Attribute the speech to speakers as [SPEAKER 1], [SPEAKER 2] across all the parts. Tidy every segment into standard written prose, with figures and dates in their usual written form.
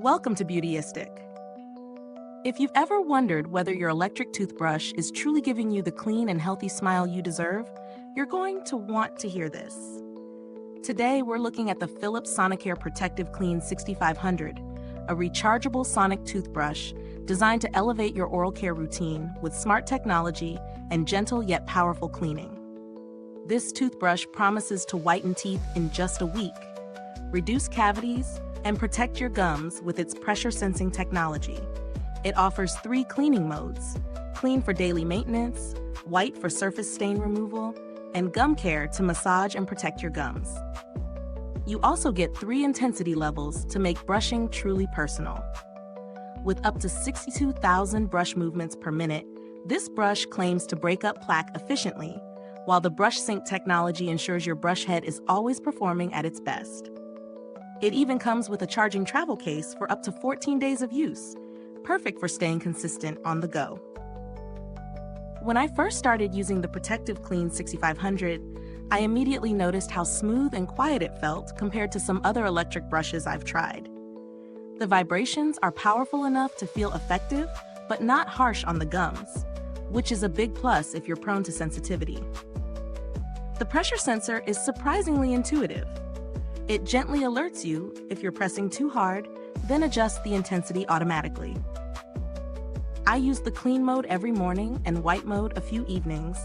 [SPEAKER 1] Welcome to Beautyistic. If you've ever wondered whether your electric toothbrush is truly giving you the clean and healthy smile you deserve, you're going to want to hear this. Today, we're looking at the Philips Sonicare ProtectiveClean 6500, a rechargeable sonic toothbrush designed to elevate your oral care routine with smart technology and gentle yet powerful cleaning. This toothbrush promises to whiten teeth in just a week, reduce cavities, and protect your gums with its pressure-sensing technology. It offers 3 cleaning modes: clean for daily maintenance, white for surface stain removal, and gum care to massage and protect your gums. You also get 3 intensity levels to make brushing truly personal. With up to 62,000 brush movements per minute, this brush claims to break up plaque efficiently, while the brush sync technology ensures your brush head is always performing at its best. It even comes with a charging travel case for up to 14 days of use, perfect for staying consistent on the go. When I first started using the ProtectiveClean 6500, I immediately noticed how smooth and quiet it felt compared to some other electric brushes I've tried. The vibrations are powerful enough to feel effective, but not harsh on the gums, which is a big plus if you're prone to sensitivity. The pressure sensor is surprisingly intuitive. It gently alerts you if you're pressing too hard, then adjusts the intensity automatically. I use the clean mode every morning and white mode a few evenings,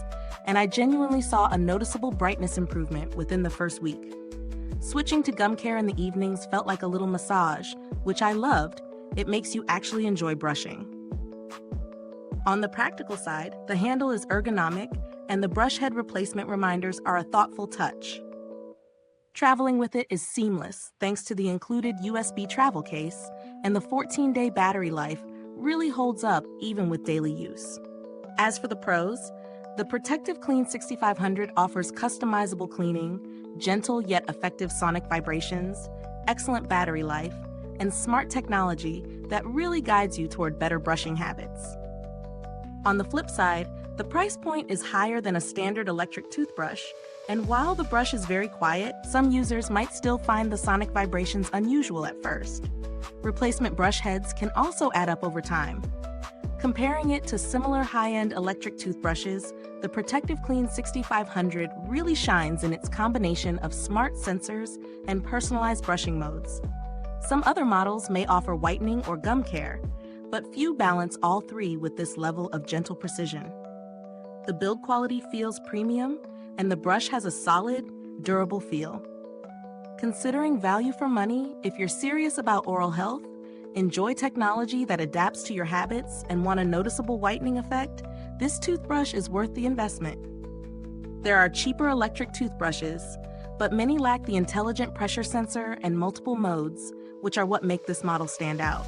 [SPEAKER 1] and I genuinely saw a noticeable brightness improvement within the first week. Switching to gum care in the evenings felt like a little massage, which I loved. It makes you actually enjoy brushing. On the practical side, the handle is ergonomic, and the brush head replacement reminders are a thoughtful touch. Traveling with it is seamless thanks to the included USB travel case, and the 14-day battery life really holds up even with daily use. As for the pros, the ProtectiveClean 6500 offers customizable cleaning, gentle yet effective sonic vibrations, excellent battery life, and smart technology that really guides you toward better brushing habits. On the flip side, the price point is higher than a standard electric toothbrush, and while the brush is very quiet, some users might still find the sonic vibrations unusual at first. Replacement brush heads can also add up over time. Comparing it to similar high-end electric toothbrushes, the ProtectiveClean 6500 really shines in its combination of smart sensors and personalized brushing modes. Some other models may offer whitening or gum care, but few balance all 3 with this level of gentle precision. The build quality feels premium, and the brush has a solid, durable feel. Considering value for money, if you're serious about oral health, enjoy technology that adapts to your habits, and want a noticeable whitening effect, this toothbrush is worth the investment. There are cheaper electric toothbrushes, but many lack the intelligent pressure sensor and multiple modes, which are what make this model stand out.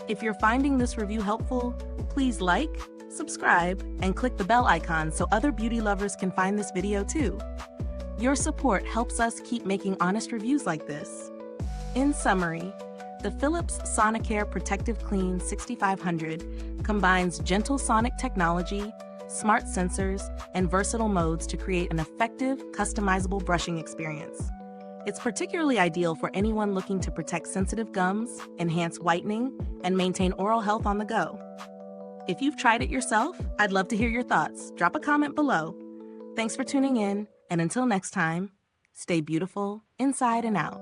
[SPEAKER 1] If you're finding this review helpful, please like, subscribe, and click the bell icon so other beauty lovers can find this video too. Your support helps us keep making honest reviews like this. In summary, the Philips Sonicare ProtectiveClean 6500 combines gentle sonic technology, smart sensors, and versatile modes to create an effective, customizable brushing experience. It's particularly ideal for anyone looking to protect sensitive gums, enhance whitening, and maintain oral health on the go. If you've tried it yourself, I'd love to hear your thoughts. Drop a comment below. Thanks for tuning in, and until next time, stay beautiful inside and out.